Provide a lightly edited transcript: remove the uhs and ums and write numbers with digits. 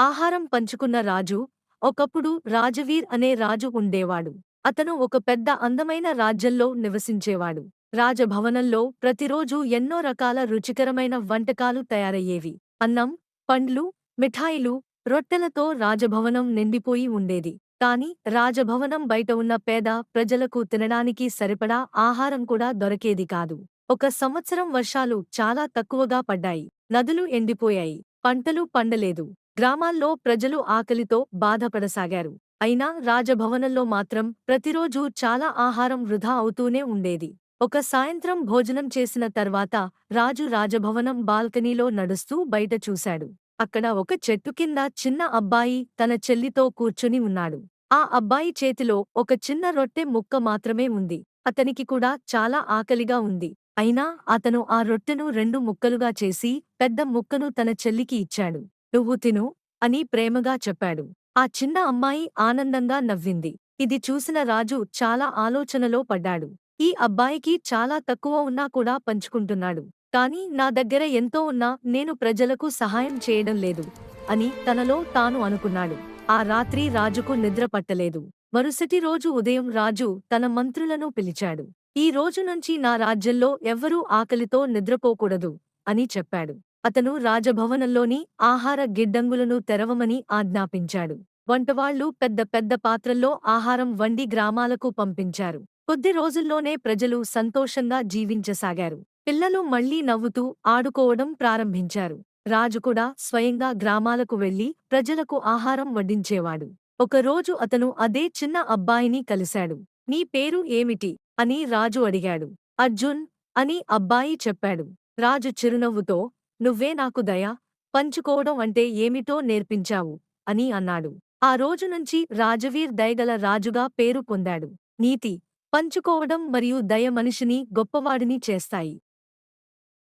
ఆహారం పంచుకున్న రాజు. ఒకప్పుడు రాజవీర్ అనే రాజు ఉండేవాడు. అతను ఒక పెద్ద అందమైన రాజ్యంలో నివసించేవాడు. రాజభవనంలో ప్రతిరోజూ ఎన్నో రకాల రుచికరమైన వంటకాలు తయారయ్యేవి. అన్నం, పండ్లు, మిఠాయిలు, రొట్టెలతో రాజభవనం నిండిపోయి ఉండేది. కాని రాజభవనం బయట ఉన్న పేద ప్రజలకు తినడానికి సరిపడా ఆహారం కూడా దొరకేది కాదు. ఒక సంవత్సరం వర్షాలు చాలా తక్కువగా పడ్డాయి. నదులు ఎండిపోయాయి. పంటలు పండలేదు. గ్రామాల్లో ప్రజలు ఆకలితో బాధపడసాగారు. అయినా రాజభవనంలో మాత్రం ప్రతిరోజూ చాలా ఆహారం వృధా అవుతూనే ఉండేది. ఒక సాయంత్రం భోజనం చేసిన తర్వాత రాజు రాజభవనం బాల్కనీలో నడుస్తూ బయట చూశాడు. అక్కడ ఒక చెట్టు కింద చిన్న అబ్బాయి తన చెల్లితో కూర్చుని ఉన్నాడు. ఆ అబ్బాయి చేతిలో ఒక చిన్న రొట్టె ముక్క మాత్రమే ఉంది. అతనికి కూడా చాలా ఆకలిగా ఉంది. అయినా అతను ఆ రొట్టెను 2 ముక్కలుగా చేసి పెద్ద ముక్కను తన చెల్లికి ఇచ్చాడు. "నువ్వు తిను" అని ప్రేమగా చెప్పాడు. ఆ చిన్న అమ్మాయి ఆనందంగా నవ్వింది. ఇది చూసిన రాజు చాలా ఆలోచనలో పడ్డాడు. ఈ అబ్బాయికి చాలా తక్కువ ఉన్నా కూడా పంచుకుంటున్నాడు. కానీ నా దగ్గర ఎంతో ఉన్నా నేను ప్రజలకు సహాయం చేయడం లేదు అని తనలో తాను అనుకున్నాడు. ఆ రాత్రి రాజుకు నిద్ర పట్టలేదు. మరుసటి రోజు ఉదయం రాజు తన మంత్రులను పిలిచాడు. "ఈ రోజు నుంచి నా రాజ్యంలో ఎవ్వరూ ఆకలితో నిద్రపోకూడదు" అని చెప్పాడు. అతను రాజభవనంలోని ఆహార గిడ్డంగులను తెరవమని ఆజ్ఞాపించాడు. వంటవాళ్లు పెద్ద పెద్ద పాత్రల్లో ఆహారం వండి గ్రామాలకు పంపించారు. కొద్ది రోజుల్లోనే ప్రజలు సంతోషంగా జీవించసాగారు. పిల్లలు మళ్లీ నవ్వుతూ ఆడుకోవడం ప్రారంభించారు. రాజు కూడా స్వయంగా గ్రామాలకు వెళ్లి ప్రజలకు ఆహారం వడ్డించేవాడు. ఒకరోజు అతను అదే చిన్న అబ్బాయిని కలిశాడు. "నీ పేరు ఏమిటి?" అని రాజు అడిగాడు. "అర్జున్" అని అబ్బాయి చెప్పాడు. రాజు చిరునవ్వుతో, "నువ్వే నాకు దయ, పంచుకోవడం అంటే ఏమిటో నేర్పించావు" అని అన్నాడు. ఆ రోజునుంచి రాజవీర్ దయగల రాజుగా పేరు పొందాడు. నీతి: పంచుకోవడం మరియు దయ మనిషిని గొప్పవాడిని చేస్తాయి.